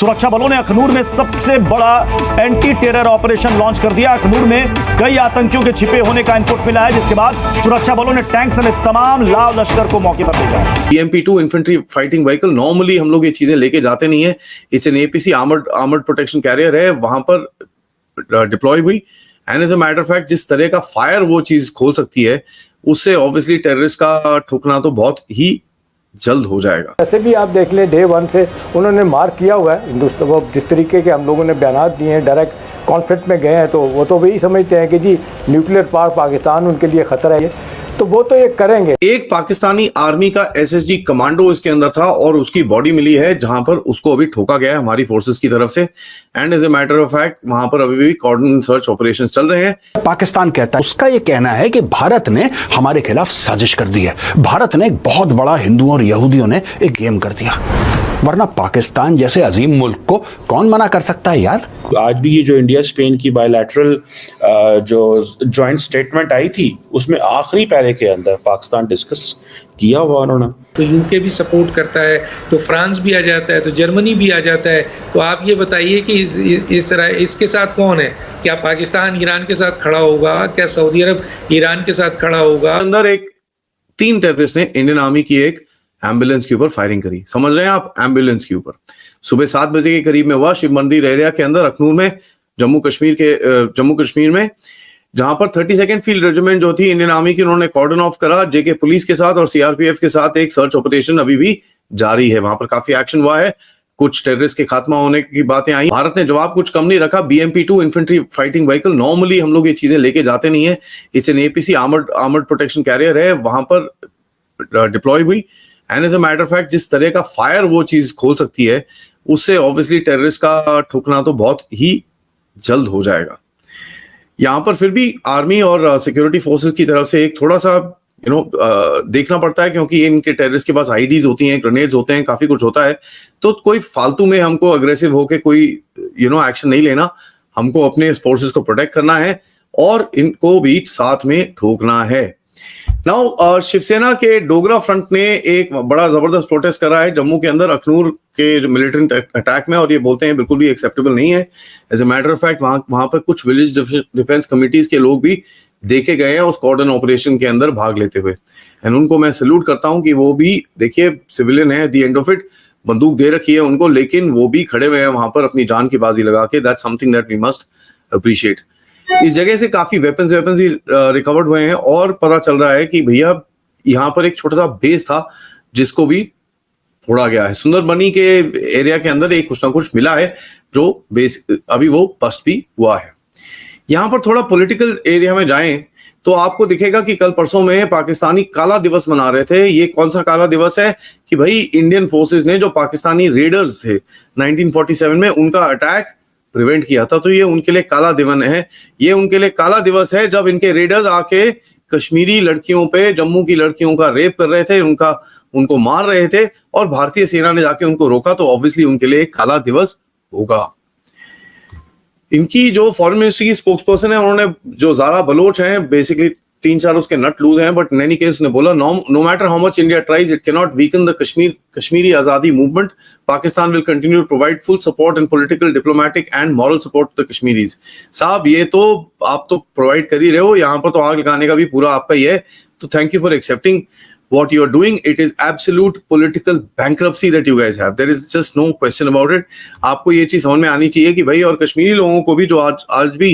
सुरक्षा बलों ने अखनूर में सबसे बड़ा एंटी टेरर ऑपरेशन लॉन्च कर दिया। अखनूर में कई आतंकियों के छिपे होने का इनपुट मिला है, जिसके बाद सुरक्षा बलों ने टैंक समेत तमाम लाव लश्कर को मौके पर भेजा है। BMP-2 infantry fighting vehicle, normally हम लोग ये चीजें लेके जाते नहीं है। It's an APC armoured protection carrier है, वहां पर डिप्लॉय हुई। And as a matter of fact जिस तरह का फायर वो चीज खोल सकती है, उससे ऑब्वियसली टेररिस्ट का ठुकना तो बहुत ही जल्द हो जाएगा। वैसे भी आप देख लें, डे 1 से उन्होंने मार्क किया हुआ है हिंदुस्तान को। जिस तरीके के हम लोगों ने बयान दिए हैं, डायरेक्ट कॉन्फ्लिक्ट में गए हैं, तो वो तो वही समझते हैं कि जी न्यूक्लियर पावर पाकिस्तान उनके लिए खतरा है, तो वो तो ये करेंगे। एक पाकिस्तानी आर्मी का SSG कमांडो इसके अंदर था और उसकी बॉडी मिली है, जहां पर उसको अभी ठोका गया है हमारी फोर्सेस की तरफ से। And as a matter of fact वहां पर अभी भी कॉर्डन सर्च ऑपरेशंस चल रहे हैं। पाकिस्तान कहता है, उसका ये कहना है कि भारत ने हमारे खिलाफ साजिश कर दी है। भारत ने एक बहुत बड़ा हिंदुओं और यहूदियों ने एक गेम कर दिया, वरना पाकिस्तान जैसे अजीम मुल्क को कौन मना कर सकता है यार। आज भी ये जो इंडिया स्पेन की बायलैटरल जो जॉइंट स्टेटमेंट आई थी, उसमें आखिरी पैरे के अंदर पाकिस्तान डिस्कस किया हुआ उन्होंने। तो यूके भी सपोर्ट करता है, तो फ्रांस भी आ जाता है, तो जर्मनी भी आ जाता है। तो आप ये बताइए कि इसके साथ कौन है? क्या पाकिस्तान ईरान के साथ खड़ा होगा? क्या सऊदी अरब ईरान के साथ खड़ा होगा? अंदर 3 टेररिस्ट ने इंडियन आर्मी की एक एम्बुलेंस के ऊपर फायरिंग करी। समझ रहे हैं आप? एम्बुलेंस के ऊपर सुबह 7 बजे के करीब में हुआ, शिव मंदिर एरिया के अंदर अखनूर में, जम्मू कश्मीर में, जहां पर 32nd फील्ड रेजिमेंट जो थी इंडियन आर्मी की, उन्होंने कॉर्डन ऑफ करा। JK पुलिस के साथ और CRPF के साथ एक सर्च ऑपरेशन अभी भी जारी है। वहां पर काफी एक्शन हुआ है, कुछ टेररिस्ट के खात्मा होने की बातें आई। भारत ने जवाब कुछ कम नहीं रखा। BMP-2 infantry fighting vehicle, normally हम लोग ये चीजें लेके जाते नहीं है। It's an APC armoured protection carrier है, वहां पर डिप्लॉय हुई। And as a matter of fact जिस तरह का फायर वो चीज खोल सकती है, उससे ऑब्वियसली टेररिस्ट का ठुकना तो बहुत ही जल्द हो जाएगा। यहां पर फिर भी आर्मी और सिक्योरिटी फोर्सेस की तरफ से एक थोड़ा सा देखना पड़ता है, क्योंकि इनके टेररिस्ट के पास IDs होती हैं, ग्रेनेड्स होते हैं, काफी कुछ होता है। तो कोई फालतू में हमको अग्रेसिव होके कोई एक्शन नहीं लेना। हमको अपने फोर्सेस को प्रोटेक्ट करना है और इनको भी साथ में ठोकना है। नाउ शिवसेना के डोगरा फ्रंट ने एक बड़ा जबरदस्त प्रोटेस्ट करा है जम्मू के अंदर अखनूर के जो मिलिटेंट अटैक में, और ये बोलते हैं बिल्कुल भी एक्सेप्टेबल नहीं है। As a matter of fact वहां पर कुछ विलेज डिफेंस कमिटीज के लोग भी देखे गए हैं उस कॉर्डन ऑपरेशन के अंदर भाग लेते हुए। एंड उनको मैं सैल्यूट करता हूं कि वो भी, देखिए, सिविलियन है, दी एंड ऑफ इट, बंदूक दे रखी है उनको, लेकिन वो भी खड़े हुए हैं वहां पर अपनी जान की बाजी लगा के। That's something that we must appreciate. इस जगह से काफी वेपन्स भी रिकवर्ड हुए हैं और पता चल रहा है कि भैया यहाँ पर एक छोटा सा बेस था जिसको भी फोड़ा गया है। सुंदरबनी के एरिया के अंदर एक कुछ ना कुछ मिला है, जो बेस अभी वो बस्ट भी हुआ है। यहाँ पर थोड़ा पॉलिटिकल एरिया में जाएं तो आपको दिखेगा कि कल परसों में पाकिस्तानी काला दिवस मना रहे थे। ये कौन सा काला दिवस है? कि भाई इंडियन फोर्सेस ने जो पाकिस्तानी रेडर्स थे 1947 में, उनका अटैक प्रिवेंट किया था। तो ये उनके लिए काला दिवस है। ये उनके लिए काला दिवस है जब इनके रेडर्स आके कश्मीरी लड़कियों पे, जम्मू की लड़कियों का रेप कर रहे थे, उनको मार रहे थे, और भारतीय सेना ने जाके उनको रोका। तो ऑब्वियसली उनके लिए काला दिवस होगा। इनकी जो फॉरेन मिनिस्ट्री की स्पोक्स पर्सन है, उन्होंने, जो ज़ारा बलोच हैं, बेसिकली 3-4 उसके नट लूज हैं, बट इन एनी केस उसने बोला, no matter how much India tries, it can not weaken the Kashmiri आजादी movement. Pakistan will continue to provide full support and political, diplomatic and moral support to the Kashmiris. साहब, ये तो आप तो provide कर ही रहे हो, यहाँ पर तो आग लगाने का भी पूरा आपका ही है। तो thank you for accepting what you are doing. It is absolute political bankruptcy that you guys have. There is just no question about it. आपको ये चीज समझ में आनी चाहिए कि भाई, और कश्मीरी लोगों को भी, जो आज भी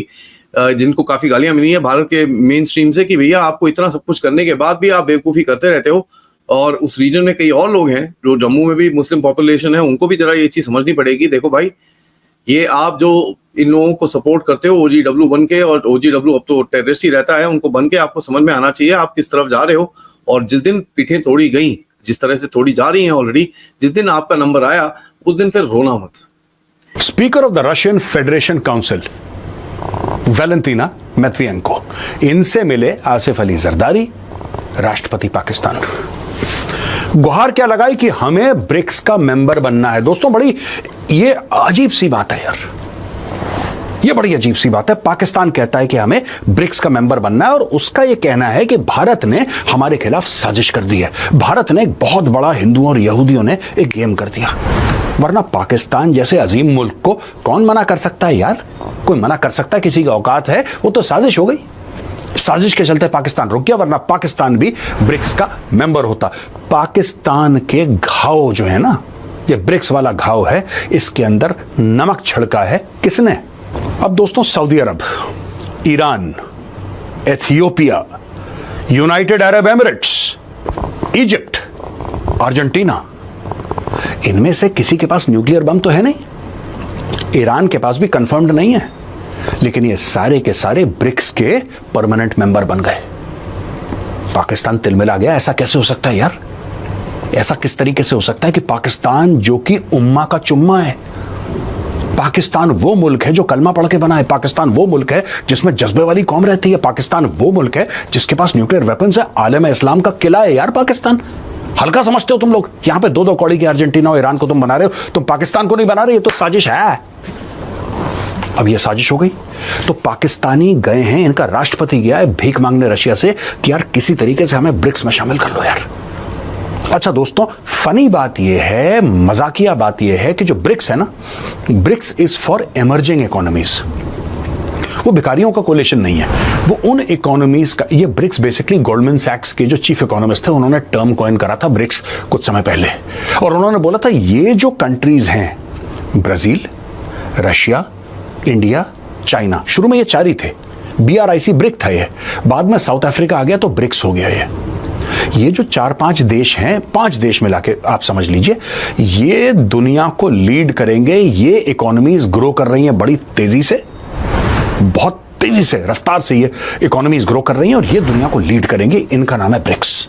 जिनको काफी गालियां मिली है भारत के मेन स्ट्रीम से, कि भैया आपको इतना सब कुछ करने के बाद भी आप बेवकूफी करते रहते हो। और उस रीजन में कई और लोग हैं, जो जम्मू में भी मुस्लिम पॉपुलेशन है, उनको भी जरा ये चीज समझनी पड़ेगी। देखो भाई, ये आप जो इन लोगों को सपोर्ट करते हो OGW बन के, और OGW अब तो टेररिस्ट ही रहता है, उनको बन के आपको समझ में आना चाहिए आप किस तरफ जा रहे हो। और जिस दिन पीठें तोड़ी गई, जिस तरह से तोड़ी जा रही हैं ऑलरेडी, जिस दिन आपका नंबर आया उस दिन फिर रोना मत। Speaker of the Russian Federation Council Valentina Matviyenko, इनसे मिले आसिफ अली जरदारी, राष्ट्रपति पाकिस्तान। गुहार क्या लगाई कि हमें ब्रिक्स का मेंबर बनना है। दोस्तों, बड़ी ये अजीब सी बात है यार, ये बड़ी अजीब सी बात है। पाकिस्तान कहता है कि हमें ब्रिक्स का मेंबर बनना है, और उसका यह कहना है कि भारत ने हमारे खिलाफ साजिश कर दी है। भारत ने एक बहुत बड़ा हिंदुओं और यहूदियों ने एक गेम कर दिया। वरना पाकिस्तान जैसे अजीम मुल्क को कौन मना कर सकता है यार? कोई मना कर सकता है? किसी की औकात है? वो तो साजिश हो गई। साजिश के चलते पाकिस्तान रुक गया, वरना पाकिस्तान भी ब्रिक्स का मेंबर होता। पाकिस्तान के घाव जो है ना, ये ब्रिक्स वाला घाव है, इसके अंदर नमक छिड़का है किसने? अब दोस्तों, Saudi Arab, Iran, Ethiopia, United Arab Emirates, Egypt, Argentina, इनमें से किसी के पास न्यूक्लियर बम तो है नहीं। ईरान के पास भी कंफर्म्ड नहीं है, लेकिन ये सारे के सारे ब्रिक्स के परमानेंट मेंबर बन गए। पाकिस्तान तिलमिला गया। ऐसा कैसे हो सकता है यार? ऐसा किस तरीके से हो सकता है कि पाकिस्तान जो कि उम्मा का चुम्मा है, पाकिस्तान वो मुल्क है जो कलमा पढ़ के बना है, पाकिस्तान वो मुल्क है जिसमें जज्बे वाली कौम रहती है, पाकिस्तान वो मुल्क है जिसके पास न्यूक्लियर वेपन्स है, आलम इस्लाम का किला है यार पाकिस्तान। हल्का समझते हो तुम लोग? यहां पे 2-2 कौड़ी के अर्जेंटीना और ईरान को तुम बना रहे हो, तुम पाकिस्तान को नहीं बना रहे। ये तो साजिश है। अब ये साजिश हो गई तो पाकिस्तानी गए हैं, इनका राष्ट्रपति गया है भीख मांगने रशिया से कि यार किसी तरीके से हमें ब्रिक्स में शामिल कर लो यार। अच्छा दोस्तों, फनी बात यह है, मजाकिया बात यह है कि जो ब्रिक्स है ना, BRICS is for emerging economies. वो भिखारियों का कोलिशन नहीं है, वो उन इकोनॉमीज का। ये ब्रिक्स बेसिकली गोल्डमैन सैक्स के जो चीफ इकोनॉमिस्ट थे, उन्होंने टर्म कॉइन करा था ब्रिक्स कुछ समय पहले, और उन्होंने बोला था ये जो कंट्रीज हैं, ब्राजील, रशिया, इंडिया, चाइना, शुरू में ये 4 ही थे, BRIC ब्रिक था ये, बाद में साउथ अफ्रीका आ गया तो ब्रिक्स हो गया ये जो 4-5 देश हैं, 5 देश मिला के आप समझ लीजिए, ये दुनिया को लीड करेंगे। ये इकोनॉमीज ग्रो कर रही हैं बड़ी तेजी से, बहुत तेजी से, रफ्तार से ये इकोनॉमीज ग्रो कर रही हैं और ये दुनिया को लीड करेंगे। इनका नाम है ब्रिक्स।